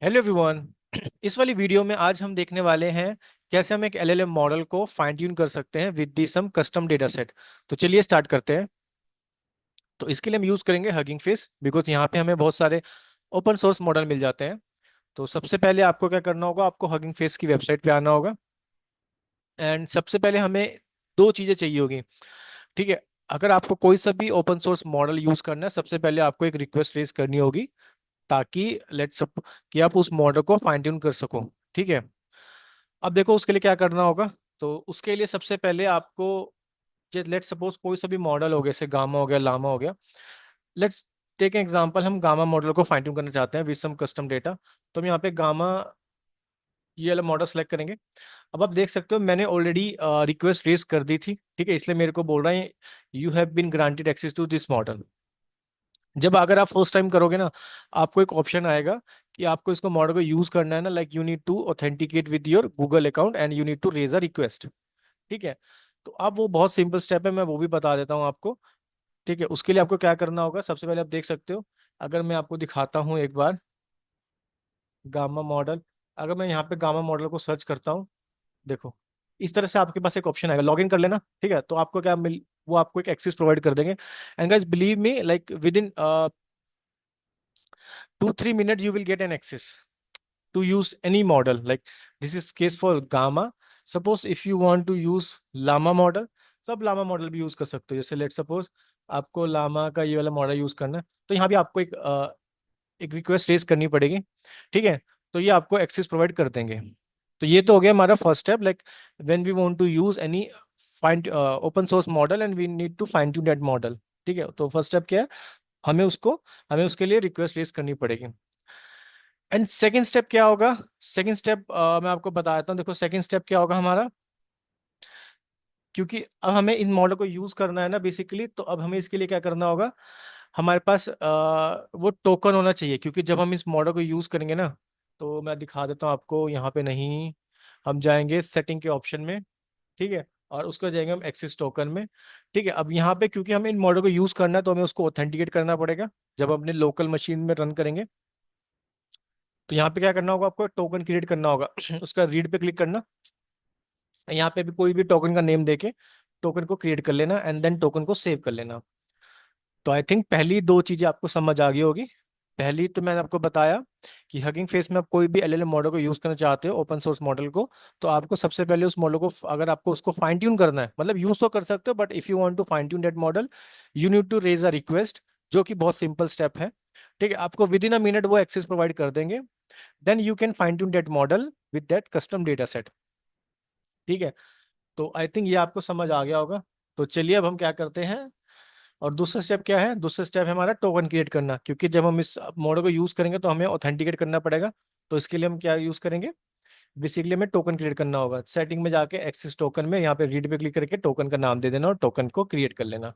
Hello everyone. इस वाली video में आज हम देखने वाले हैं कैसे हम एक एलएलएम मॉडल को फाइन ट्यून कर सकते हैं with the some custom data set. तो चलिए स्टार्ट करते हैं। तो इसके लिए हम यूज करेंगे हगिंग फेस बिकॉज यहाँ पे हमें बहुत सारे ओपन सोर्स मॉडल मिल जाते हैं। तो सबसे पहले आपको क्या करना होगा, आपको हगिंग फेस की वेबसाइट पे आना होगा। एंड सबसे पहले हमें दो चीजें चाहिए होगी। ठीक है, अगर आपको कोई सा भी ओपन सोर्स मॉडल यूज करना है, सबसे पहले आपको एक रिक्वेस्ट रेज करनी होगी ताकि लेट्स सप कि आप उस मॉडल को फाइन ट्यून कर सको। ठीक है, अब देखो उसके लिए क्या करना होगा। तो उसके लिए सबसे पहले आपको लेट्स सपोज कोई सा भी मॉडल हो गया, जैसे गामा हो गया, लामा हो गया। लेट्स टेक एन एग्जांपल, हम गामा मॉडल को फाइन ट्यून करना चाहते हैं विद सम कस्टम डेटा। तो हम यहाँ पे गामा ये वाला मॉडल सेलेक्ट करेंगे। अब आप देख सकते हो मैंने ऑलरेडी रिक्वेस्ट रेज कर दी थी, ठीक है, इसलिए मेरे को बोल रहा है you have been granted access to this model. जब अगर आप फर्स्ट टाइम करोगे ना, आपको एक ऑप्शन आएगा कि आपको इसको मॉडल को यूज करना है ना, like you need to authenticate with your Google account and you need to raise a request. ठीक है, तो अब वो बहुत सिंपल स्टेप है, मैं वो भी बता देता हूँ आपको। ठीक है, उसके लिए आपको क्या करना होगा, सबसे पहले आप देख सकते हो, अगर मैं आपको दिखाता हूँ एक बार गामा मॉडल। अगर मैं यहाँ पे गामा मॉडल को सर्च करता हूँ, देखो इस तरह से आपके पास एक ऑप्शन आएगा, लॉग इन कर लेना। ठीक है, तो आपको क्या मिल, वो आपको एक एक्सेस प्रोवाइड कर देंगे। And guys believe me, like with in 2-3 minutes you will get an access to use any model. Like this is case for gamma. Suppose if you want to use llama model, तो आप llama model भी use कर सकते हो। जैसे let suppose आपको llama का ये वाला मॉडल यूज करना है, तो यहाँ भी आपको एक रिक्वेस्ट रेज करनी पड़ेगी। ठीक है, तो ये आपको एक्सेस प्रोवाइड कर देंगे। तो ये तो हो गया हमारा first step, like when we want to use any fine open source model and we need to fine tune that model. ठीक है, तो फर्स्ट स्टेप क्या है, हमें उसको हमें उसके लिए रिक्वेस्ट रेज करनी पड़ेगी। एंड सेकंड स्टेप क्या होगा, सेकंड स्टेप मैं आपको बता देता हूँ। देखो सेकंड स्टेप क्या होगा हमारा, क्योंकि अब हमें इन मॉडल को यूज करना है ना बेसिकली, तो अब हमें इसके लिए क्या करना होगा, हमारे पास वो टोकन होना चाहिए। क्योंकि जब हम इस मॉडल को यूज करेंगे ना, तो मैं दिखा देता हूँ आपको, यहाँ पे नहीं, हम जाएंगे सेटिंग के ऑप्शन में। ठीक है, और उसको जाएंगे हम एक्सेस टोकन में। ठीक है, अब यहाँ पे क्योंकि हमें इन मॉडल को यूज करना है, तो हमें उसको ऑथेंटिकेट करना पड़ेगा जब अपने लोकल मशीन में रन करेंगे। तो यहाँ पे क्या करना होगा, आपको टोकन क्रिएट करना होगा उसका रीड पे क्लिक करना, यहाँ पे भी कोई भी टोकन का नेम देके टोकन को क्रिएट कर लेना एंड देन टोकन को सेव कर लेना। तो आई थिंक पहली दो चीजें आपको समझ आ गई होगी। पहली तो मैंने आपको बताया कि हगिंग फेस में आप कोई भी एलएलएम मॉडल को यूज करना चाहते हो, ओपन सोर्स मॉडल को, तो आपको सबसे पहले उस मॉडल को, अगर आपको उसको फाइन ट्यून करना है, मतलब यूज तो कर सकते हो, but if you want to fine tune that model, you need to raise a request, जो कि बहुत सिंपल स्टेप है। ठीक है, आपको विद इन अ मिनट वो एक्सेस प्रोवाइड कर देंगे। Then you can fine tune that model with that custom data set. ठीक है, तो आई थिंक ये आपको समझ आ गया होगा। तो चलिए अब हम क्या करते हैं, और दूसरा स्टेप क्या है, दूसरा स्टेप है हमारा टोकन क्रिएट करना। क्योंकि जब हम इस मॉडल को यूज करेंगे तो हमें ऑथेंटिकेट करना पड़ेगा। तो इसके लिए हम क्या यूज करेंगे, बेसिकली हमें टोकन क्रिएट करना होगा। सेटिंग में जाके एक्सेस टोकन में यहाँ पे रीड पे क्लिक करके टोकन का नाम दे देना और टोकन को क्रिएट कर लेना।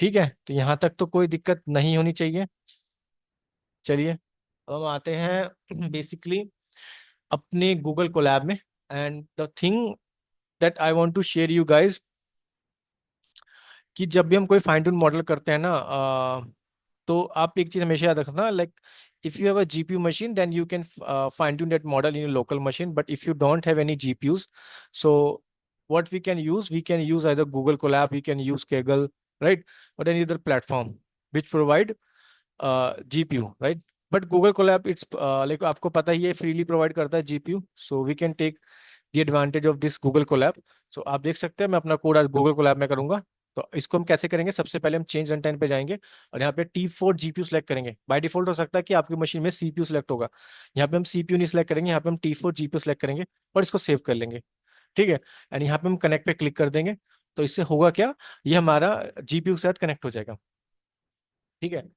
ठीक है, तो यहाँ तक तो कोई दिक्कत नहीं होनी चाहिए। चलिए अब हम आते हैं बेसिकली अपने गूगल कोलैब में। And the thing that I want to share you guys, कि जब भी हम कोई फाइन ट्यून मॉडल करते हैं ना, तो आप एक चीज हमेशा याद रखना, like if you have a GPU machine, then you can fine tune that model in your local machine. But if you don't have any GPUs, so what we can use either Google Colab, we can use Kaggle, right, or any other platform which provide GPU, right? But Google Colab, it's like आपको पता ही है freely provide करता है GPU, so we can take the advantage of this Google Colab. So आप देख सकते हैं, मैं अपना कोड आज Google Colab में करूंगा। तो इसको हम कैसे करेंगे, सबसे पहले हम चेंज रन टाइम पे जाएंगे और यहाँ पे T4 GPU सेलेक्ट करेंगे। बाय डिफॉल्ट हो सकता है कि आपकी मशीन में CPU सेलेक्ट होगा, यहाँ पे हम CPU नहीं सेलेक्ट करेंगे, यहाँ पे हम T4 GPU सेलेक्ट करेंगे और इसको सेव कर लेंगे। ठीक है, एंड यहाँ पे हम कनेक्ट पे क्लिक कर देंगे। तो इससे होगा क्या, ये हमारा GPU के साथ कनेक्ट हो जाएगा। ठीक है,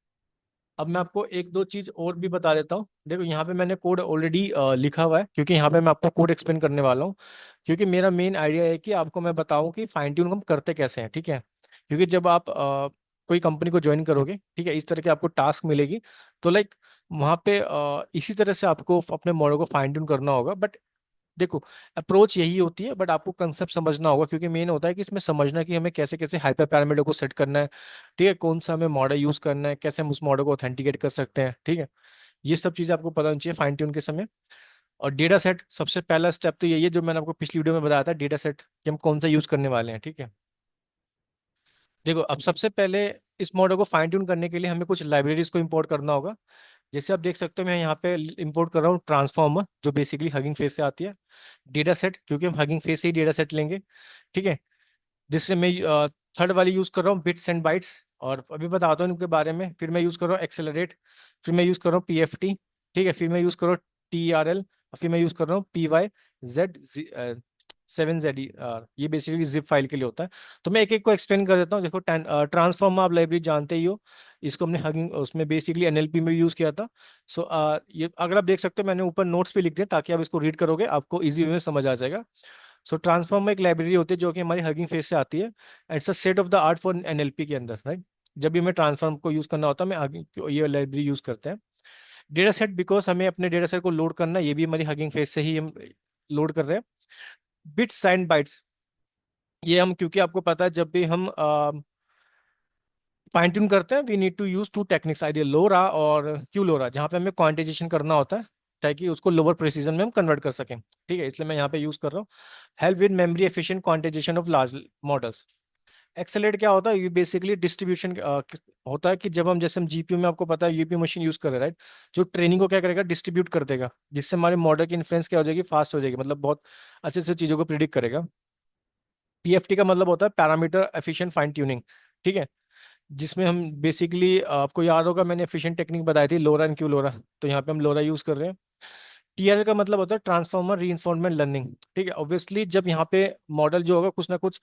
अब मैं आपको एक दो चीज और भी बता देता हूँ। देखो यहाँ पे मैंने कोड ऑलरेडी लिखा हुआ है, क्योंकि यहाँ पे मैं आपको कोड एक्सप्लेन करने वाला हूँ। क्योंकि मेरा मेन आइडिया है कि आपको मैं बताऊँ कि फाइन ट्यून हम करते कैसे हैं। ठीक है, क्योंकि जब आप कोई कंपनी को ज्वाइन करोगे, ठीक है, इस तरह की आपको टास्क मिलेगी, तो लाइक वहाँ पे इसी तरह से आपको अपने मॉडल को फाइन ट्यून करना होगा। बट देखो अप्रोच यही होती है, बट आपको कंसेप्ट समझना होगा, क्योंकि मेन होता है कि इसमें समझना कि हमें कैसे कैसे हाइपर पैरामीटर को सेट करना है। ठीक है, कौन सा हमें मॉडल यूज करना है, कैसे हम उस मॉडल को ऑथेंटिकेट कर सकते हैं। ठीक है, ये सब चीज़ें आपको पता होनी चाहिए फाइन ट्यून के समय। और डेटा सेट, सबसे पहला स्टेप तो यही है जो मैंने आपको पिछली वीडियो में बताया था, डेटा सेट कि हम कौन सा यूज़ करने वाले हैं, ठीक है। देखो, अब सबसे पहले इस मॉडल को फाइन ट्यून करने के लिए हमें कुछ लाइब्रेरीज को इंपोर्ट करना होगा। जैसे आप देख सकते हो मैं यहाँ पे इंपोर्ट कर रहा हूँ ट्रांसफॉर्मर, जो बेसिकली हगिंग फेस से आती है। डेटा सेट, क्योंकि हम हगिंग फेस से ही डेटा सेट लेंगे, ठीक है। जिससे मैं थर्ड वाली यूज़ कर रहा हूँ बिट्स एंड बाइट्स, और अभी बताता हूँ इनके बारे में। फिर मैं यूज़ कर रहा हूँ एक्सेलरेट, फिर मैं यूज़ कर रहा हूँ पीएफटी, ठीक है। फिर मैं यूज़ कर रहा हूँ टीआरएल, और फिर मैं यूज़ कर रहा हूँ PYZ 7ZER। ये बेसिकली जिप फाइल के लिए होता है। तो मैं एक एक को एक्सप्लेन कर देता हूँ। देखो, ट्रांसफॉर्म आप लाइब्रेरी जानते ही हो, इसको हमने हगिंग उसमें बेसिकली एनएलपी में भी यूज़ किया था। सो ये अगर आप देख सकते हो मैंने ऊपर नोट्स पे लिख दिया, ताकि आप इसको रीड करोगे आपको इजी वे में समझ आ जाएगा। सो ट्रांसफॉर्म में एक लाइब्रेरी होती है जो कि हमारी हगिंग फेस से आती है, and it's a set of the art for NLP के अंदर, राइट। जब भी हमें ट्रांसफॉर्म को यूज़ करना होता है, मैं ये लाइब्रेरी यूज़ करते हैं। डेटा सेट, बिकॉज हमें अपने डेटा सेट को लोड करना है, ये भी हमारी हगिंग फेस से ही हम लोड कर रहे हैं। बिट्स एंड बाइट्स, ये हम, क्योंकि आपको पता है जब भी हम फाइन ट्यून करते हैं, we need to use two techniques, ideal lora और क्यू लोरा, जहाँ पे हमें क्वांटाइजेशन करना होता है ताकि उसको लोअर प्रिसीजन में हम कन्वर्ट कर सकें, ठीक है। इसलिए मैं यहाँ पे यूज कर रहा हूँ। Help with memory efficient quantization of large models. Accelerate क्या होता है, ये बेसिकली डिस्ट्रीब्यूशन होता है कि जब हम, जैसे हम जीपीयू में, आपको पता है यूपीयू मशीन यूज कर रहे हैं, राइट। जो ट्रेनिंग को क्या करेगा, डिस्ट्रीब्यूट कर देगा, जिससे हमारे मॉडल की इन्फ्लुएंस क्या हो जाएगी, फास्ट हो जाएगी, मतलब बहुत अच्छे से चीजों को प्रिडिक्ट करेगा। पीएफटी का मतलब होता है पैरामीटर एफिशिएंट फाइन ट्यूनिंग, ठीक है। जिसमें हम बेसिकली, आपको याद होगा मैंने एफिशिएंट टेक्निक बताई थी, लोरा एंड क्यू लोरा, तो यहाँ पे हम लोरा यूज कर रहे हैं। टीएल का मतलब होता है ट्रांसफॉर्मर रीइंफोर्समेंट लर्निंग, ठीक है। ऑब्वियसली जब यहाँ पे मॉडल जो होगा कुछ ना कुछ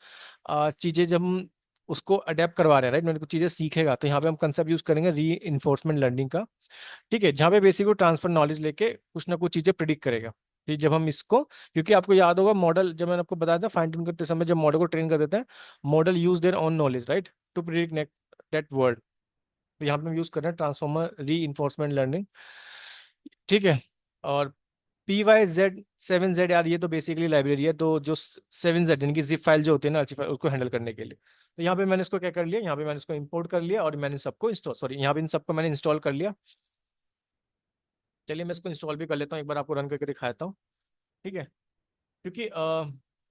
चीजें जब हम उसको अडेप्ट करवा रहे हैं, राइट, मतलब कुछ चीजें सीखेगा, तो यहाँ पे हम कंसेप्ट यूज करेंगे री इन्फोर्समेंट लर्निंग का, ठीक है। जहाँ पे बेसिकली ट्रांसफर नॉलेज लेके कुछ ना कुछ चीजें प्रिडिक्ट करेगा। फिर जब हम इसको, क्योंकि आपको याद होगा मॉडल, जब मैंने आपको बताया था फाइन ट्यून करते समय जब मॉडल को ट्रेन कर देते हैं, model use their own knowledge, right, to predict that word. तो यहाँ पे हम यूज कर रहे हैं ट्रांसफॉर्मर री इन्फोर्समेंट लर्निंग, ठीक है। और PYZ 7ZR, ये तो बेसिकली लाइब्रेरी है, तो जो 7Z यानी कि जिप फाइल जो होती है ना, अर्ची फाइल, उसको हैंडल करने के लिए। तो यहाँ पे मैंने इसको क्या कर लिया, यहाँ पे मैंने इसको इंपोर्ट कर लिया, और मैंने सबको इंस्टॉल, सॉरी, यहाँ पे इन सबको मैंने इंस्टॉल कर लिया। चलिए मैं इसको इंस्टॉल भी कर लेता हूँ, एक बार आपको रन करके दिखाता हूँ, ठीक है। क्योंकि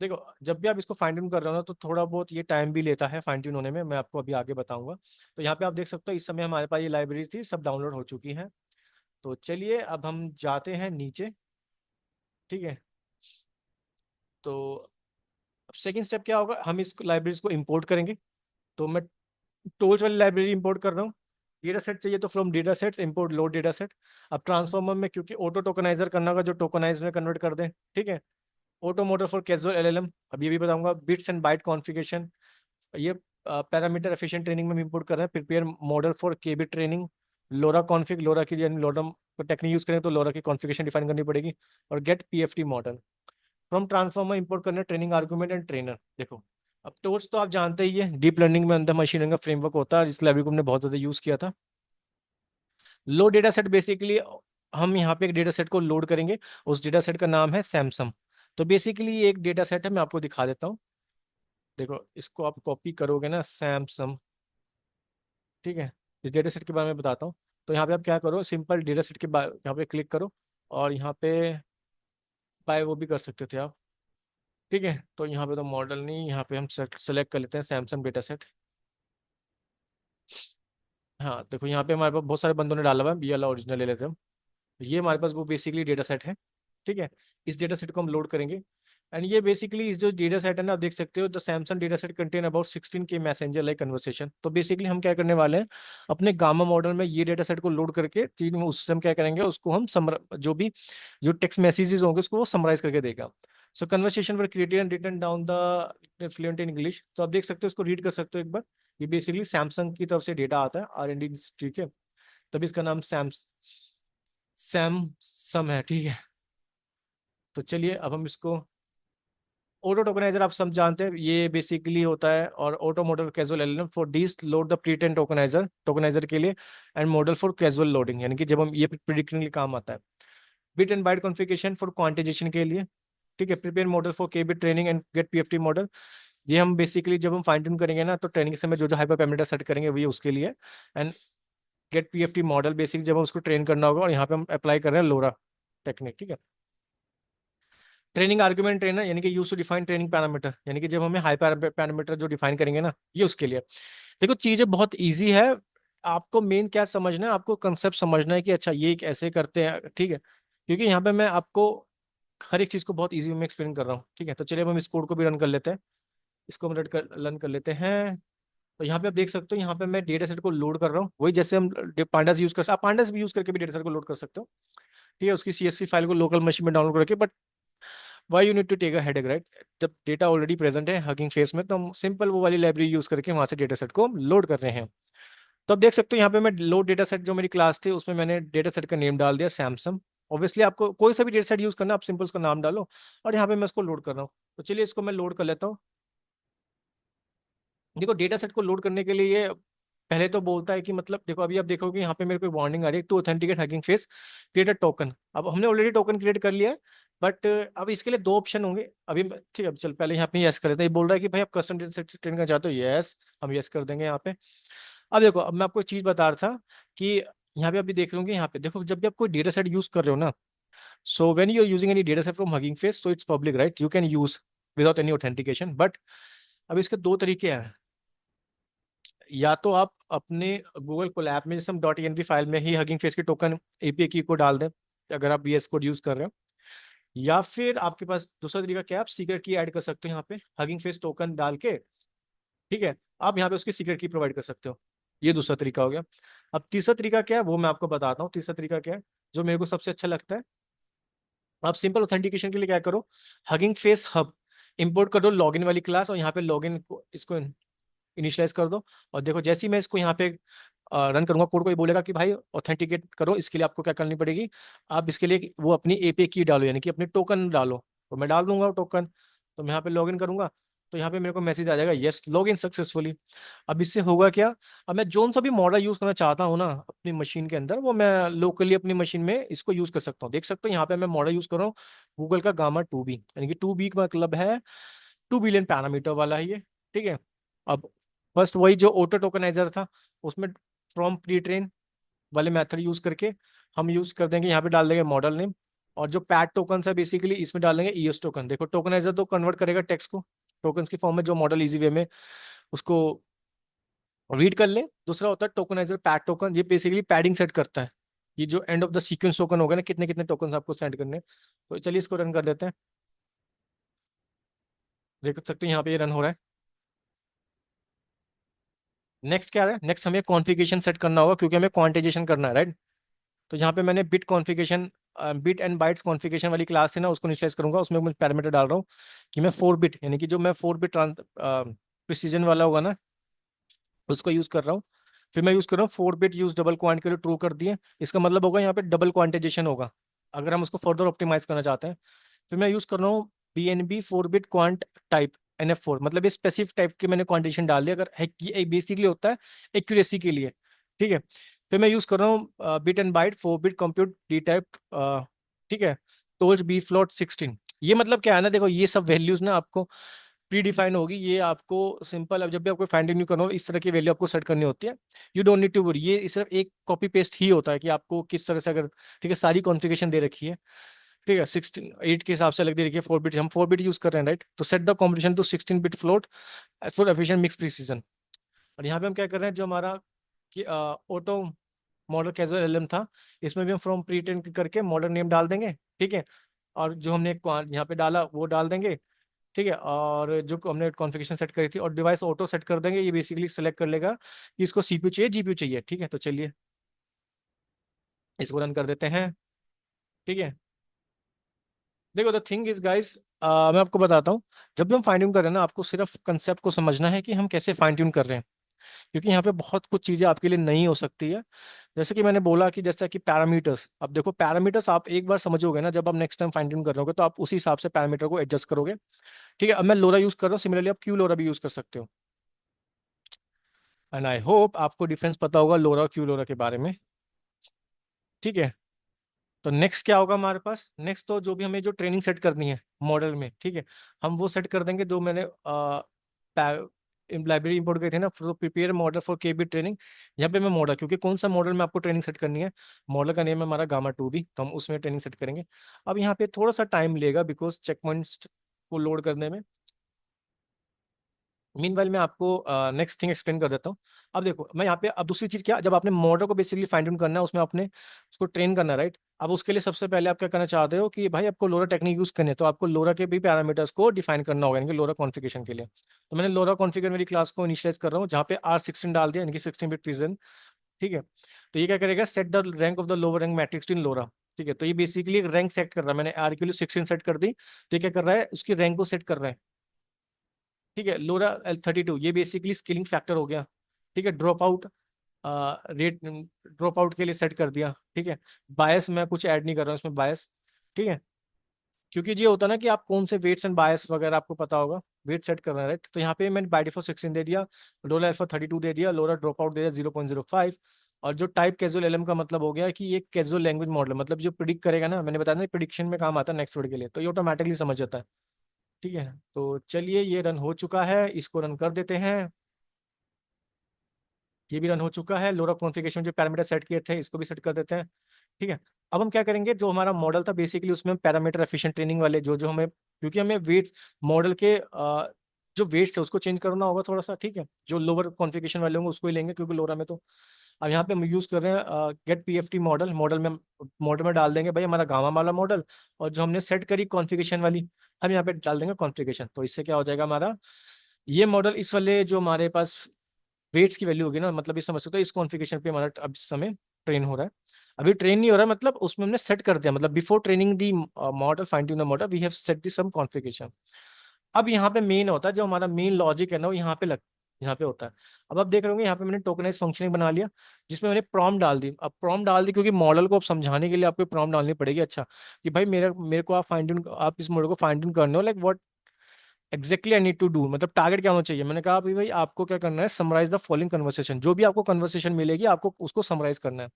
देखो, जब भी आप इसको फाइन ट्यून कर रहे हो ना, तो थोड़ा बहुत ये टाइम भी लेता है फाइन ट्यून होने में, मैं आपको अभी आगे बताऊंगा। तो यहाँ पे आप देख सकते हो इस समय हमारे पास ये लाइब्रेरी थी, सब डाउनलोड हो चुकी है। तो चलिए अब हम जाते हैं नीचे, ठीक है। तो अब सेकंड स्टेप क्या होगा, हम इस लाइब्रेरीज को इंपोर्ट करेंगे। तो मैं टोल्स वाली लाइब्रेरी इंपोर्ट कर रहा हूँ। डेटा सेट चाहिए तो from data sets import load data set. अब ट्रांसफॉर्मर में क्योंकि ऑटो टोकनाइजर करना होगा, जो टोकनाइज में कन्वर्ट कर दें, ठीक है। Auto motor for casual LLM, अब ये भी बताऊंगा। बिट्स एंड बाइट कॉन्फ़िगरेशन, ये पैरामीटर एफिशिएंट ट्रेनिंग में इंपोर्ट कर रहे हैं। Prepare model for KB training. Lora config, lora की यानी लोरा टेक्निक यूज करें तो लोरा की कॉन्फ़िगरेशन डिफाइन करनी पड़ेगी। और get PFT model from transformer, import करना ट्रेनिंग आर्गुमेंट एंड ट्रेनर। देखो, अब टोर्स तो आप जानते ही है, डीप लर्निंग में अंदर मशीन लर्निंग का फ्रेमवर्क होता है, इस लाइब्रेरी को हमने बहुत ज्यादा यूज किया था। लो डेटा सेट, बेसिकली हम यहाँ पे एक डेटा सेट को लोड करेंगे, उस डेटा सेट का नाम है सैमसम। तो बेसिकली ये एक डेटा सेट है, मैं आपको दिखा देता हूँ। देखो, इसको आप कॉपी करोगे ना, सैमसम, ठीक है। इस डेटा सेट के बारे में बताता हूँ। तो यहाँ पे आप क्या करो, सिंपल डेटा सेट के बारे, यहाँ पे क्लिक करो, और यहाँ पे बाय वो भी कर सकते थे आप, ठीक है। तो यहाँ पे तो मॉडल नहीं, यहाँ पे हम सेलेक्ट कर लेते हैं सैमसंग डेटा सेट। हाँ देखो, यहाँ पे हमारे पास बहुत सारे बंदों ने डाला हुआ है, ये वाला ओरिजिनल ले लेते हैं हम। ये हमारे पास वो बेसिकली डेटा सेट है, ठीक है। इस डेटा सेट को हम लोड करेंगे, एंड ये बेसिकली इस जो डेटा सेट है ना, आप देख सकते हो the Samsung data set contain about 16K messenger like conversation. तो बेसिकली हम क्या करने वाले हैं, अपने गामा मॉडल में ये डेटा सेट को लोड करके चीज में, उससे हम क्या करेंगे, उसको हम जो भी जो टेक्स्ट मैसेजेस होंगे उसको वो समराइज करके देगा। So conversation were created and written down the fluent in English. तो आप देख सकते हो, इसको रीड कर सकते हो एक बार। ये बेसिकली सैमसंग की तरफ से डेटा आता है, R&D, ठीक है। तभी इसका नाम सैमसम है, ठीक है। तो चलिए अब हम इसको, ऑटो टोकनाइजर आप सब जानते हैं, ये बेसिकली होता है, और auto model casual LLM for this load the pretend tokenizer, tokenizer के लिए, and model for casual loading, यानी कि जब हम ये प्रिडिक्टिंग के लिए काम आता है। Bit and byte configuration for quantization के लिए, ठीक है। Prepare model for k bit training and get PFT model. ये हम बेसिकली जब हम फाइन ट्यून करेंगे ना, तो ट्रेनिंग के समय जो जो हाइपर पैरामीटर सेट करेंगे वो ये उसके लिए। And get PFT model basic जब हम उसको ट्रेन करना होगा, और यहाँ पे हम अप्लाई कर रहे हैं लोरा टेक्निक, ठीक है। ट्रेनिंग आर्गुमेंट ट्रेनर यानी कि use to define training parameter, यानी कि जब हमें हाई पैरामीटर जो डिफाइन करेंगे ना, ये उसके लिए। देखो चीजें बहुत इजी है, आपको मेन क्या समझना है, आपको कंसेप्ट समझना है कि अच्छा ये एक ऐसे करते हैं, ठीक है। क्योंकि यहाँ पे मैं आपको हर एक चीज को बहुत इजी में एक्सप्लेन कर रहा हूँ, ठीक है। तो चलिए अब हम इस कोड को भी रन कर लेते हैं, इसको हम रन कर लेते हैं। तो यहाँ पे आप देख सकते हो, यहाँ पे मैं डेटा सेट को लोड कर रहा हूँ, वही जैसे हम पांडास यूज कर, आप पांडास भी यूज करके भी डेटा सेट को लोड कर सकते हो, ठीक है। उसकी सीएसवी फाइल को लोकल मशीन में डाउनलोड करके, but why you need to take a headache, right. जब डेटा ऑलरेडी प्रेजेंट है हगिंग फेस में, तो हम सिंपल वो वाली लाइब्रेरी यूज करके वहां से डेटा सेट को हम लोड कर रहे हैं। तो अब देख सकते हो यहाँ पे मैं लोड डेटा सेट, जो मेरी क्लास थी उसमें मैंने डेटा सेट का नेम डाल दिया सैमसंग। ऑब्वियसली आपको कोई सा भी डेटा सेट यूज करना, आप सिंपल उसका नाम डालो, और यहाँ पे मैं इसको लोड कर रहा हूँ। तो चलिए इसको मैं लोड कर लेता हूँ। देखो डेटा सेट को लोड करने के लिए ये पहले तो बोलता है कि मतलब देखो, अभी आप देखोगे यहाँ पे मेरे को वार्निंग आ रही है, to authenticate hugging face create a token. अब हमने ऑलरेडी टोकन क्रिएट कर लिया है, बट अब इसके लिए दो ऑप्शन होंगे अभी। ठीक है, अब चल पहले यहाँ पे यस कर देते हैं। ये बोल रहा है कि भाई आप कस्टम डेटा सेट ट्रेन करना चाहते हो, यस हम यस कर देंगे यहाँ पे। अब देखो, अब मैं आपको एक चीज बता रहा था कि यहाँ पे अभी देख रहे होंगे, यहाँ पे देखो जब भी आप कोई डेटा सेट यूज कर रहे हो ना, so when you are using any data set from hugging face, so it's public, right, you can use without any authentication. But अब इसके दो तरीके हैं। या तो आप अपने गूगल कोलैब में, जैसे हम डॉट एनवी फाइल में ही हगिंग फेस के टोकन एपीआई की को डाल दें, अगर आप VS कोड यूज कर रहे हो। या फिर आपके पास दूसरा तरीका क्या है, आप सीक्रेट की ऐड कर सकते हो यहाँ पे हगिंग फेस टोकन डाल के, ठीक है। आप यहाँ पे उसकी सीक्रेट की प्रोवाइड कर सकते हो। ये दूसरा तरीका हो गया। अब तीसरा तरीका क्या है वो मैं आपको बताता हूँ। तीसरा तरीका क्या है जो मेरे को सबसे अच्छा लगता है, आप सिंपल ऑथेंटिकेशन के लिए क्या करो, हगिंग फेस हब इंपोर्ट कर दो लॉगिन वाली क्लास, और यहाँ पे लॉगिन को इसको इनिशियलाइज कर दो। और देखो जैसे ही मैं इसको यहाँ पे रन करूंगा कोड को, ये बोलेगा कि भाई ऑथेंटिकेट करो। इसके लिए आपको क्या करनी पड़ेगी, आप इसके लिए वो अपनी एपीआई की डालो, यानी कि अपनी टोकन डालो। तो मैं डाल दूंगा टोकन, तो मैं यहाँ पे लॉगिन करूंगा, तो यहाँ पे मेरे को मैसेज आ जाएगा यस लॉगिन सक्सेसफुली। अब इससे होगा क्या, अब मैं जोन सा भी मॉडल यूज करना चाहता हूँ ना अपनी मशीन के अंदर, वो मैं लोकली अपनी मशीन में इसको यूज कर सकता हूँ। देख सकते हो यहाँ पे मैं मॉडल यूज कर रहा हूँ गूगल का गामा 2B, यानी कि 2B का मतलब है 2 बिलियन पैरामीटर वाला है ये, ठीक है। अब फर्स्ट वही जो ऑटो टोकनाइजर था, उसमें फ्रॉम प्री ट्रेन वाले मेथड यूज करके हम यूज कर देंगे, यहाँ पे डाल देंगे मॉडल नेम। और जो पैड टोकन है बेसिकली इसमें डाल देंगे ईएस टोकन। देखो टोकनाइजर तो कन्वर्ट करेगा टेक्स्ट को टोकन्स की फॉर्म में, जो मॉडल इजी वे में उसको रीड कर ले। दूसरा होता है टोकनाइजर पैड टोकन, ये बेसिकली पैडिंग सेट करता है, ये जो end of the sequence token होगा ना, कितने कितने टोकन आपको सेंड करने हैं। तो चलिए इसको रन कर देते हैं। देख सकते हैं यहाँ पे ये रन हो रहा है। नेक्स्ट क्या है, नेक्स्ट हमें कॉन्फ़िगरेशन सेट करना होगा, क्योंकि हमें क्वांटाइजेशन करना है, राइट। तो यहाँ पे मैंने bit configuration, bit and bytes configuration वाली क्लास थी ना, उसको इनिशियलाइज करूंगा। उसमें मैं पैरामीटर डाल रहा हूँ कि मैं 4 बिट, यानी कि जो मैं 4 बिट प्रिसीजन वाला होगा ना, उसको यूज कर रहा हूँ। फिर मैं यूज कर रहा हूँ 4 बिट यूज डबल क्वांट के लिए ट्रू कर दिए। इसका मतलब होगा यहाँ पे डबल क्वांटाइजेशन होगा, अगर हम उसको फर्दर ऑप्टिमाइज करना चाहते हैं। फिर मैं यूज कर रहा हूँ BNB 4 bit quant type NF4, मतलब ये स्पेसिफिक टाइप के मैंने क्वांटिटेशन डाल दिया, अगर है ये बेसिकली होता है एक्यूरेसी के लिए, ठीक है। फिर मैं यूज कर रहा हूँ bit and byte 4 bit compute D type, ठीक है, टोल्स बी फ्लोट 16। ये मतलब क्या है ना, देखो ये सब वैल्यूज ना आपको प्री डिफाइन होगी, ये आपको सिंपल, अब जब भी आपको फाइंड न्यू करना हो इस तरह की वैल्यू आपको सेट करनी होती है। You don't need to worry, ये सिर्फ एक कॉपी पेस्ट ही होता है कि आपको किस तरह से, अगर ठीक है सारी कॉन्फ़िगरेशन दे रखी है, ठीक है 16 8 के हिसाब से अलग दे रखी है। 4 बिट, हम 4 बिट यूज कर रहे हैं, राइट। तो set the combination to 16 bit float for efficient mix precision. और यहाँ पे हम क्या कर रहे हैं, जो हमारा कि ऑटो मॉडल कैजुअल LM था, इसमें भी हम फ्रॉम प्री ट्रेन करके मॉडल नेम डाल देंगे, ठीक है। और जो हमने यहाँ पे डाला वो डाल देंगे, ठीक है। और जो हमने कॉन्फ़िगरेशन सेट करी थी, और डिवाइस ऑटो सेट कर देंगे, ये बेसिकली सेलेक्ट कर लेगा कि इसको CPU चाहिए GPU चाहिए, ठीक है। तो चलिए इसको रन कर देते हैं, ठीक है। देखो द थिंग इज गाइस, मैं आपको बताता हूँ, जब भी हम फाइन ट्यून कर रहे हैं ना, आपको सिर्फ कंसेप्ट को समझना है कि हम कैसे फाइन ट्यून कर रहे हैं। क्योंकि यहाँ पे बहुत कुछ चीजें आपके लिए नहीं हो सकती है। जैसे कि मैंने बोला कि जैसा कि पैरामीटर्स, अब देखो पैरामीटर्स आप एक बार समझोगे ना, जब आप नेक्स्ट टाइम फाइन ट्यून कर रहे होगे तो आप उसी हिसाब से पैरामीटर को एडजस्ट करोगे, ठीक है। अब मैं लोरा यूज कर रहा हूँ, सिमिलरली आप क्यू लोरा भी यूज कर सकते हो। एंड आई होप आपको डिफरेंस पता होगा लोरा और क्यू लोरा के बारे में, ठीक है। तो नेक्स्ट क्या होगा हमारे पास, नेक्स्ट तो जो भी हमें जो ट्रेनिंग सेट करनी है मॉडल में, ठीक है, हम वो सेट कर देंगे जो मैंने लाइब्रेरी इंपोर्ट करे थे ना, तो prepare model for KB training. यहाँ पे मैं मॉडल, क्योंकि कौन सा मॉडल में आपको ट्रेनिंग सेट करनी है, मॉडल का नेम है हमारा गामा 2B, तो हम उसमें ट्रेनिंग सेट करेंगे। अब यहाँ पे थोड़ा सा टाइम लेगा बिकॉज चेक पॉइंट्स को लोड करने में। मीनवाइल मैं आपको नेक्स्ट थिंग एक्सप्लेन कर देता हूँ। अब देखो मैं यहाँ पे, अब दूसरी चीज क्या, जब आपने मॉडल को बेसिकली फाइंड आउट करना है, उसमें आपने उसको ट्रेन करना है, राइट। अब उसके लिए सबसे पहले आप क्या करना चाहते हो कि भाई आपको लोरा टेक्निक यूज करनी है, तो आपको लोरा के भी पैरामीटर्स को डिफाइन करना होगा इनके लोरा कॉन्फ़िगरेशन के लिए। तो मैंने लोरा कॉन्फ़िगर मेरी क्लास को इनिशियलाइज कर रहा हूँ, जहाँ पे R16 डाल दिया, इनकी 16 बिट रीजन। ठीक है, तो ये क्या करेगा, set the rank of the lower rank matrix in lora. ठीक है, तो ये बेसिकली एक रैंक सेट कर रहा है, मैंने आर के लिए 16 सेट कर दी, तो ये क्या कर रहा है, उसकी रैंक को सेट कर रहा है। ठीक है, लोरा L32 ये बेसिकली स्केलिंग फैक्टर हो गया। ठीक है, drop out rate, drop out के लिए सेट कर दिया। ठीक है, बायस मैं कुछ ऐड नहीं कर रहा हूँ इसमें, बायस। ठीक है, क्योंकि ये होता है ना कि आप कौन से वेट्स एंड बायस वगैरह आपको पता होगा, वेट सेट करना है, राइट। तो यहाँ पे मैंने बाय डिफॉल्ट 16 दे दिया, लोरा अल्फा 32 दे दिया, लोरा ड्रॉप आउट दे दिया 0.05। और जो टाइप कैजुअल एलएम का मतलब हो गया कि ये कैजुअल लैंग्वेज मॉडल, मतलब जो प्रिडिक्ट करेगा ना, मैंने बताया ना प्रिडिक्शन में काम आता है नेक्स्ट वर्ड के लिए, तो ये ऑटोमेटिकली समझ जाता है। ठीक है, तो चलिए ये रन हो चुका है, इसको रन कर देते हैं। ये भी रन हो चुका है, लोरा कॉन्फ़िगरेशन जो पैरामीटर सेट किए थे इसको भी सेट कर देते हैं। ठीक है, अब हम क्या करेंगे, जो हमारा मॉडल था बेसिकली उसमें हम पैरामीटर एफिशिएंट ट्रेनिंग वाले जो जो हमें, क्योंकि हमें वेट्स मॉडल के जो वेट्स है उसको चेंज करना होगा थोड़ा सा। ठीक है, जो लोअर कॉन्फ़िगरेशन वाले होंगे उसको ही लेंगे, क्योंकि लोरा में तो अब यहाँ पे हम यूज कर रहे हैं गेट पीएफटी मॉडल। मॉडल में डाल देंगे भाई हमारा गामा वाला मॉडल, और जो हमने सेट करी कॉन्फ़िगरेशन वाली, हम यहाँ पे डाल देंगे कॉन्फ़िगरेशन। तो इससे क्या हो जाएगा, हमारा ये मॉडल इस वाले जो हमारे पास वेट्स की वैल्यू होगी ना, मतलब ये समझ सकते हो इस कॉन्फ़िगरेशन पे हमारा अब इस समय ट्रेन हो रहा है। अभी ट्रेन नहीं हो रहा है, मतलब उसमें हमने सेट कर दिया, मतलब before training the model, find tune the model, we have set the some configuration. अब यहाँ पे मेन होता है, जो हमारा मेन लॉजिक है ना, वो यहाँ पे होता है। अब आप देख रहे होंगे यहाँ पे मैंने टोकनाइज फंक्शन बना लिया, जिसमें मैंने प्रॉम्प्ट डाल दी। अब प्रॉम्प्ट डाल दी क्योंकि मॉडल को अब समझाने के लिए आपको प्रॉम्प्ट डालनी पड़ेगी। अच्छा, कि भाई मेरे मेरे को आप फाइंड ट्यून, आप इस मॉडल को फाइंड ट्यून करने हो, like what exactly I need to do, मतलब टारगेट क्या होना चाहिए। मैंने कहा भाई आपको क्या करना है, समराइज द फॉलोइंग कन्वर्सेशन, जो भी आपको कन्वर्सेशन मिलेगी आपको उसको समराइज करना है।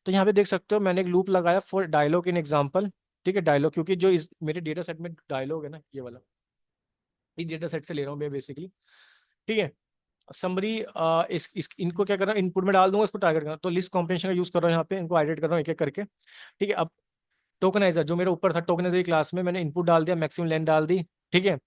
तो यहाँ पे देख सकते हो मैंने एक लूप लगाया फॉर डायलॉग इन एग्जाम्पल। ठीक है, डायलॉग, क्योंकि जो इस मेरे डेटा सेट में डायलॉग है ना, ये वाला, इस डेटा सेट से ले रहा हूँ मैं बेसिकली। ठीक है, समरी इनको क्या करना, इनपुट में डाल दूंगा, इसको टारगेट करना, तो लिस्ट कॉम्प्रेंशन का यूज कर रहा हूँ यहाँ पे, इनको आइडेट कर रहा हूँ एक एक करके। ठीक है, अब टोकनाइजर जो मेरे ऊपर था, टोकनाइजर क्लास में मैंने इनपुट डाल दिया, मैक्सिमम लेंथ डाल दी। ठीक है,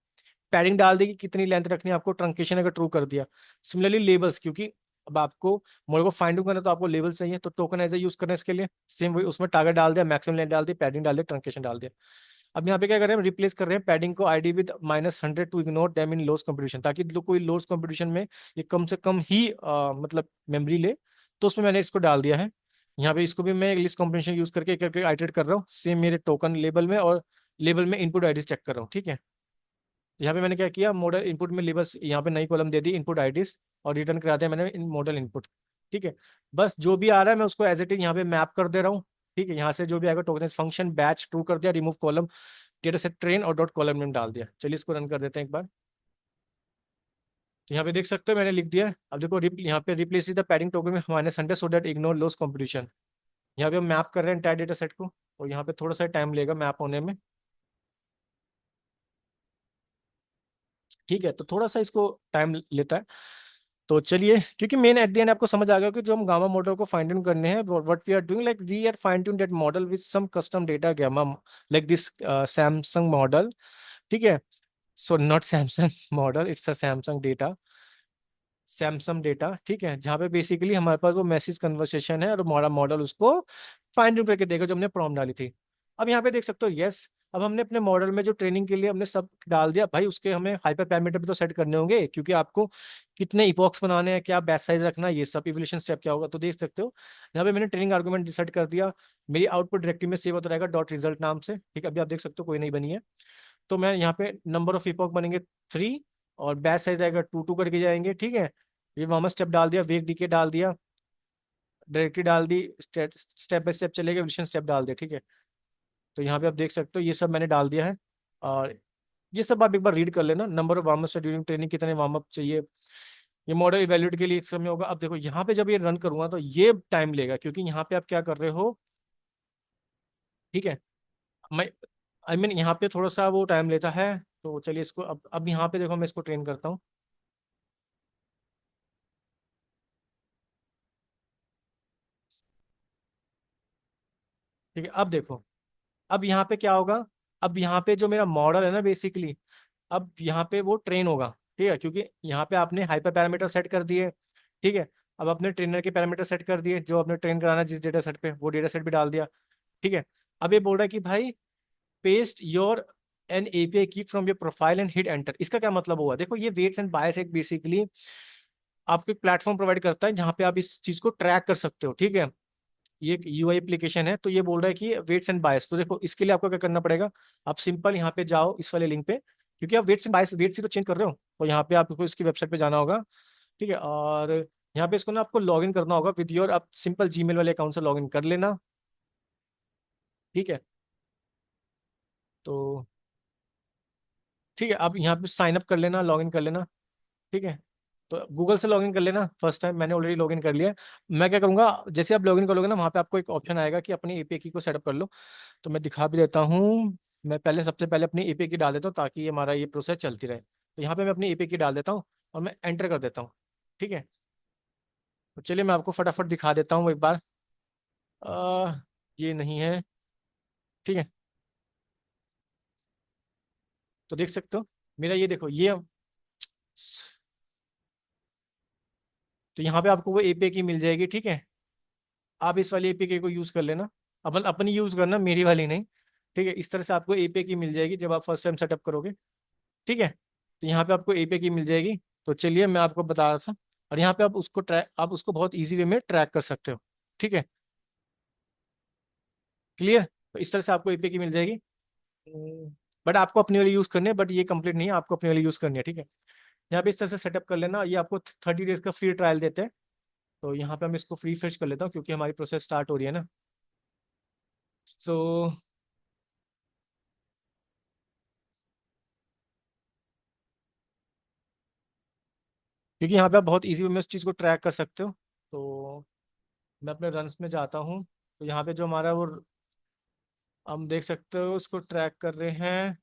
पैडिंग डाल दी कि कितनी लेंथ रखनी है आपको, ट्रंकेशन अगर ट्रू कर दिया। सिमिलरली लेबल्स, क्योंकि अब आपको मॉडल को फाइंड करना है तो आपको लेबल चाहिए, तो टोकनाइजर यूज करना है इसके लिए। सेम वही, उसमें टारगेट डाल दिया, मैक्सिमम लेंथ डाल दी, पैडिंग डाल दिया, ट्रंकेशन डाल दिया। अब यहाँ पे क्या कर रहे हैं, रिप्लेस कर रहे हैं पैडिंग को ID with -100 to ignore them in loss competition, ताकि कोई लोस कंपटीशन में ये कम से कम ही मतलब मेमोरी ले। तो उसमें मैंने इसको डाल दिया है। यहाँ पे इसको भी मैं लिस्ट कॉम्बिनेशन यूज करके एक करके आइटरेट कर रहा हूँ, सेम मेरे टोकन लेबल में, और लेबल में इनपुट आईडी चेक कर रहा हूँ। ठीक है, यहाँ पे मैंने क्या किया, मॉडल इनपुट में लेबल्स यहाँ पे नई कॉलम दे दी इनपुट आईडीज, और रिटर्न करा दिया मैंने इन मॉडल इनपुट। ठीक है, बस जो भी आ रहा है मैं उसको एज इट इज यहाँ पे मैप कर दे रहा हूँ। ठीक है, यहाँ से जो भी आएगा टोकनाइज फंक्शन बैच ट्रू कर दिया, remove column, data set train और डॉट कॉलम नेम डाल दिया। चलिए इसको रन कर देते हैं एक बार। तो यहाँ पे देख सकते हो मैंने लिख दिया है। अब देखो यहाँ पे रिप्लेस द पैडिंग टोकन में -100 so that ignore loss competition. यहाँ पे हम मैप कर रहे हैं एंटायर डेटा सेट को, और यहाँ पे थोड़ा सा टाइम लेगा मैप होने में। ठीक है, तो थोड़ा सा इसको टाइम लेता है। तो चलिए, क्योंकि मेन एट द एंड आपको समझ आ गया कि जो हम गामा मॉडल को फाइन ट्यून करने हैं, what we are doing, like we are fine tune that model with some custom data gamma, like this Samsung model. ठीक है, so not Samsung model, it's a Samsung data, Samsung data. ठीक है, जहाँ पे basically हमारे पास वो message conversation है, और हमारा मॉडल उसको फाइन ट्यून करके देगा जो हमने प्रॉम्प्ट डाली थी। अब यहाँ पे देख सकते हो, यस, अब हमने अपने मॉडल में जो ट्रेनिंग के लिए हमने सब डाल दिया भाई, उसके हमें हाइपर पैरामीटर भी तो सेट करने होंगे, क्योंकि आपको कितने इपॉक्स बनाने हैं, क्या बैच साइज रखना है, ये सब इवोल्यूशन स्टेप क्या होगा। तो देख सकते हो यहाँ पे मैंने ट्रेनिंग आर्गुमेंट सेट कर दिया, मेरी आउटपुट डायरेक्टरी में सेव होता रहेगा डॉट रिजल्ट नाम से। ठीक है, अभी आप देख सकते हो कोई नहीं बनी है। तो मैं यहाँ पे नंबर ऑफ इपॉक बनेंगे 3, और बैच साइज आएगा 2 करके जाएंगे। ठीक है, ये वार्म स्टेप डाल दिया, वेग डीके डाल दिया, डायरेक्टरी डाल दी, स्टेप बाय स्टेप चलेगा, एवोल्यूशन स्टेप डाल दिया। ठीक है, तो यहाँ पे आप देख सकते हो ये सब मैंने डाल दिया है। और ये सब आप एक बार रीड कर लेना, number of warm during training, कितने वार्म अप चाहिए, ये मॉडल इवेल्यूएट के लिए एक समय होगा। अब देखो यहाँ पे जब ये रन करूंगा तो ये टाइम लेगा, क्योंकि यहाँ पे आप क्या कर रहे हो। ठीक है, मैं आई मीन यहाँ पे थोड़ा सा वो टाइम लेता है। तो चलिए इसको अब यहाँ पे देखो मैं इसको ट्रेन करता हूँ। ठीक है, अब देखो, अब यहाँ पे क्या होगा, अब यहाँ पे जो मेरा मॉडल है ना बेसिकली, अब यहाँ पे वो ट्रेन होगा। ठीक है, क्योंकि यहाँ पे आपने हाइपर पैरामीटर सेट कर दिए। ठीक है, अब अपने ट्रेनर के पैरामीटर सेट कर दिए, जो आपने ट्रेन कराना है जिस डेटा सेट पे, वो डेटा सेट भी डाल दिया। ठीक है, अब ये बोल रहा है कि भाई पेस्ट योर एन एपीआई की from your profile and hit enter. इसका क्या मतलब हुआ, देखो ये वेट्स एंड बायस एक बेसिकली आपको एक प्लेटफॉर्म प्रोवाइड करता है जहाँ पे आप इस चीज को ट्रैक कर सकते हो। ठीक है, ये एक यूआई एप्लीकेशन है, तो ये बोल रहा है कि वेट्स एंड बायस, तो देखो इसके लिए आपको क्या करना पड़ेगा, आप सिंपल यहाँ पे जाओ इस वाले लिंक पे, क्योंकि आप वेट्स एंड बायस वेट्स ही तो चेंज कर रहे हो, तो यहाँ पे आपको इसकी वेबसाइट पे जाना होगा। ठीक है, और यहाँ पे इसको ना आपको लॉग इन करना होगा विद योर, आप सिंपल जीमेल वाले अकाउंट से लॉग इन कर लेना। ठीक है, तो ठीक है, आप यहाँ पे साइन अप कर लेना, लॉग इन कर लेना। ठीक है, तो गूगल से लॉगिन कर लेना, फर्स्ट टाइम मैंने ऑलरेडी लॉगिन कर लिया है। मैं क्या करूंगा, जैसे आप लॉगिन करोगे ना, वहाँ पे आपको एक ऑप्शन आएगा कि अपनी एपीआई की को सेटअप कर लो। तो मैं दिखा भी देता हूँ। मैं पहले सबसे पहले अपनी एपीआई की डाल देता हूँ ताकि हमारा ये प्रोसेस चलती रहे। तो यहाँ पे मैं अपनी एपीआई की डाल देता हूँ और मैं एंटर कर देता हूँ। ठीक है, तो चलिए मैं आपको फटाफट दिखा देता हूँ एक बार। आ, ये नहीं है। ठीक है, तो देख सकते हो मेरा, ये देखो ये, तो यहाँ पे आपको वो एपीआई की मिल जाएगी। ठीक है, आप इस वाली एपीके को यूज कर लेना, अपन अपनी यूज करना, मेरी वाली नहीं। ठीक है, इस तरह से आपको एपीके की मिल जाएगी जब आप फर्स्ट टाइम सेटअप करोगे। ठीक है, तो यहाँ पे आपको एपीके की मिल जाएगी। तो चलिए मैं आपको बता रहा था, और यहाँ पे आप उसको ट्रैक, आप उसको बहुत इजी वे में ट्रैक कर सकते हो। ठीक है, क्लियर, तो इस तरह से आपको एपीके की मिल जाएगी। बट आपको अपनी वाली यूज करनी है, बट ये कंप्लीट नहीं है, आपको अपनी वाली यूज करनी है। ठीक है, यहाँ पे इस तरह से सेटअप कर लेना, ये आपको 30 डेज का फ्री ट्रायल देते हैं। तो यहाँ पे हम इसको फ्री फ्रेश कर लेता हूँ क्योंकि हमारी प्रोसेस स्टार्ट हो रही है ना। सो क्योंकि यहाँ पे आप बहुत इजी वे में उस चीज़ को ट्रैक कर सकते हो। तो मैं अपने रन्स में जाता हूँ, तो यहाँ पे जो हमारा वो, हम देख सकते हो उसको ट्रैक कर रहे हैं।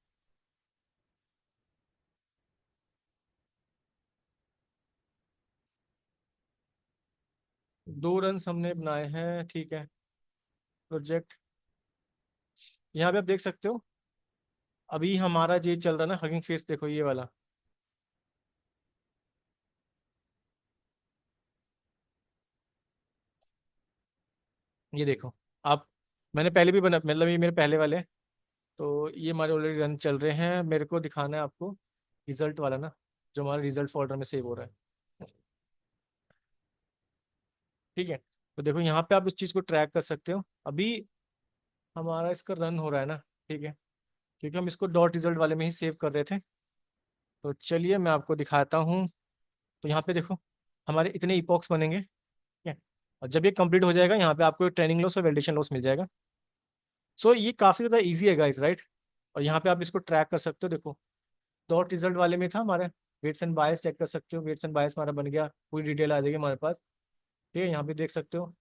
2 रन्स हमने बनाए हैं। ठीक है, प्रोजेक्ट, यहाँ पे आप देख सकते हो अभी हमारा ये चल रहा है ना हगिंग फेस, देखो ये वाला, ये देखो आप, मैंने पहले भी बना, मतलब ये मेरे पहले वाले हैं। तो ये हमारे ऑलरेडी रन चल रहे हैं, मेरे को दिखाना है आपको रिजल्ट वाला ना, जो हमारा रिजल्ट फोल्डर में सेव हो रहा है। ठीक है, तो देखो यहाँ पे आप इस चीज़ को ट्रैक कर सकते हो। अभी हमारा इसका रन हो रहा है ना। ठीक है, क्योंकि हम इसको डॉट रिजल्ट वाले में ही सेव कर रहे थे। तो चलिए मैं आपको दिखाता हूँ। तो यहाँ पे देखो हमारे इतने इपॉक्स बनेंगे। ठीक है, और जब ये कंप्लीट हो जाएगा यहाँ पे आपको ट्रेनिंग लॉस और वैलिडेशन लॉस मिल जाएगा। सो ये काफ़ी ज़्यादा ईजी है गाइस, राइट। और यहाँ पे आप इसको ट्रैक कर सकते हो, देखो डॉट रिजल्ट वाले में था हमारे, वेट्स एंड बायस चेक कर सकते हो, वेट्स एंड बायस हमारा बन गया, पूरी डिटेल आ जाएगी हमारे पास। ठीक है, यहाँ पे देख सकते हो,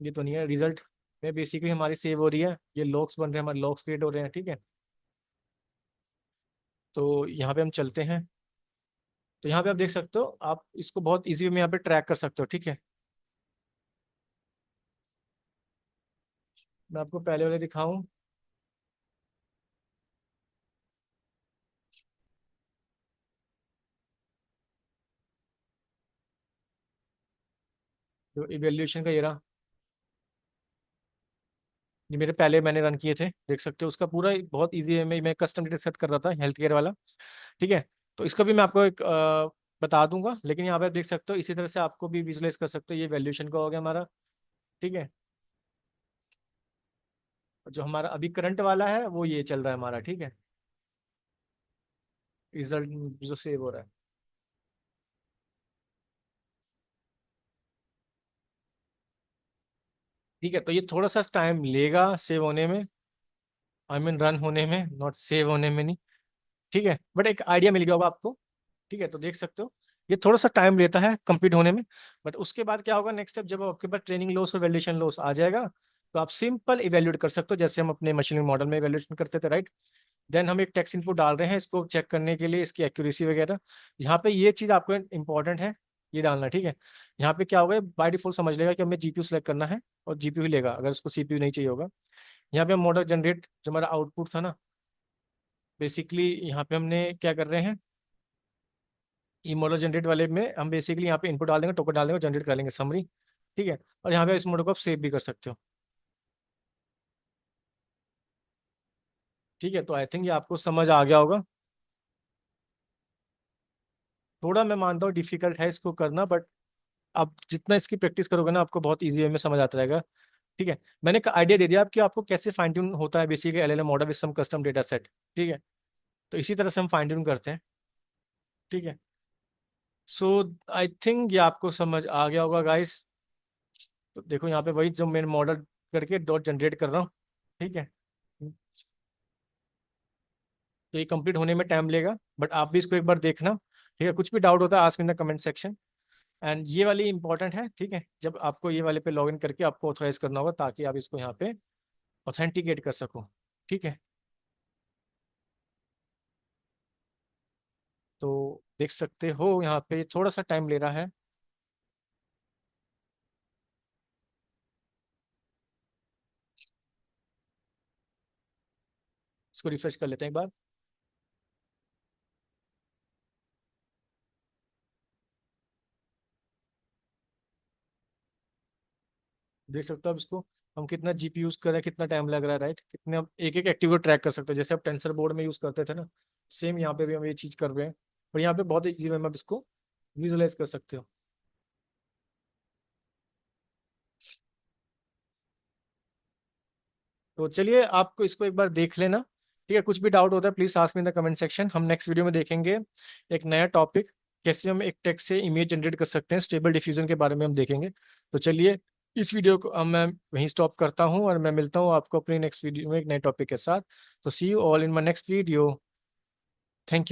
ये तो नहीं है रिजल्ट में बेसिकली हमारी सेव हो रही है, ये लॉग्स बन रहे हैं, हमारे लॉग्स क्रिएट हो रहे हैं। ठीक है, तो यहाँ पे हम चलते हैं। तो यहाँ पे आप देख सकते हो, आप इसको बहुत इजी में यहाँ पे ट्रैक कर सकते हो। ठीक है, मैं आपको पहले वाले दिखाऊं। जो इवेल्यूएशन का ये रहा, ये मेरे पहले मैंने रन किए थे, देख सकते हो उसका पूरा बहुत इजी है, मैं कस्टम डेटा सेट कर रहा था हेल्थ केयर वाला। ठीक है, तो इसका भी मैं आपको एक बता दूंगा, लेकिन यहाँ पे आप देख सकते हो इसी तरह से आपको भी विजुलाइज कर सकते हो, ये वैल्यूएशन का हो गया हमारा। ठीक है, जो हमारा अभी करंट वाला है वो ये चल रहा है हमारा। ठीक है, रिजल्ट जो सेव हो रहा है। ठीक है, तो ये थोड़ा सा टाइम लेगा सेव होने में, आई मीन रन होने में, नॉट सेव होने में नहीं। ठीक है, बट एक आइडिया मिल गया होगा आपको। ठीक है, तो देख सकते हो ये थोड़ा सा टाइम लेता है कंप्लीट होने में। बट उसके बाद क्या होगा, नेक्स्ट स्टेप जब आपके पास ट्रेनिंग लॉस और वैल्यूएशन लॉस आ जाएगा, तो आप सिंपल इवेल्युएट कर सकते हो, जैसे हम अपने मशीन मॉडल में इवेल्युएशन करते थे, राइट। देन हम एक टेक्स्ट इनपुट डाल रहे हैं इसको चेक करने के लिए इसकी एक्यूरेसी वगैरह। यहाँ पे ये चीज़ आपको इंपॉर्टेंट है, ये डालना है, ठीक है। यहाँ पे क्या होगा, बाय डिफॉल्ट समझ लेगा कि हमें जीपीयू सेलेक्ट करना है और जीपीयू ही लेगा अगर उसको सीपीयू नहीं चाहिए होगा। यहाँ पे हम मॉडल जनरेट, जो हमारा आउटपुट था ना, बेसिकली यहाँ पे हमने क्या कर रहे हैं, ई मॉडल जनरेट वाले में हम बेसिकली यहाँ पे इनपुट डाल देंगे, टोकन डाल देंगे, जनरेट कर लेंगे समरी, ठीक है। और यहाँ पे इस मॉडल को आप सेव भी कर सकते हो, ठीक है। तो आई थिंक ये आपको समझ आ गया होगा। थोड़ा मैं मानता हूँ डिफिकल्ट है इसको करना, बट आप जितना इसकी प्रैक्टिस करोगे ना, आपको बहुत ईजी वे में समझ आता रहेगा, ठीक है। मैंने एक आइडिया दे दिया आपकी, आपको कैसे फाइन ट्यून होता है basically LLM model with some custom data set, ठीक है। तो इसी तरह से हम फाइन ट्यून करते हैं, ठीक है। सो आई थिंक ये आपको समझ आ गया होगा गाइस। तो देखो यहाँ पे वही जो मैं मॉडल करके डॉट जनरेट कर रहा हूँ, ठीक है। तो ये कंप्लीट होने में टाइम लेगा, बट आप भी इसको एक बार देखना, ठीक है। कुछ भी डाउट होता है ask in the comment section. And ये वाली इंपॉर्टेंट है, ठीक है, जब आपको ये वाले पे लॉगिन करके आपको ऑथराइज करना होगा ताकि आप इसको यहाँ पे ऑथेंटिकेट कर सको, ठीक है। तो देख सकते हो यहाँ पे थोड़ा सा टाइम ले रहा है। इसको रिफ्रेश कर लेते हैं एक बार। देख सकते हो अब इसको, हम कितना जीपी यूज कर रहे हैं, कितना टाइम लग रहा है, राइट। कितने हम एक एक एक्टिव को ट्रैक कर सकते हैं, जैसे आप टेंसर बोर्ड में यूज करते थे ना, सेम यहाँ पे भी हम ये चीज कर रहे हैं। और यहाँ पे बहुत इजी वे में आप इसको विजुलाइज कर सकते हो। तो चलिए आपको इसको एक बार देख लेना, ठीक है। कुछ भी डाउट होता है please ask me in the comment section. हम नेक्स्ट वीडियो में देखेंगे एक नया टॉपिक, कैसे हम एक टेक्स्ट से इमेज जनरेट कर सकते हैं, स्टेबल डिफ्यूजन के बारे में हम देखेंगे। तो चलिए इस वीडियो को अब मैं वहीं स्टॉप करता हूँ और मैं मिलता हूँ आपको अपनी नेक्स्ट वीडियो में एक नए टॉपिक के साथ। तो see you all in my next video. Thank you.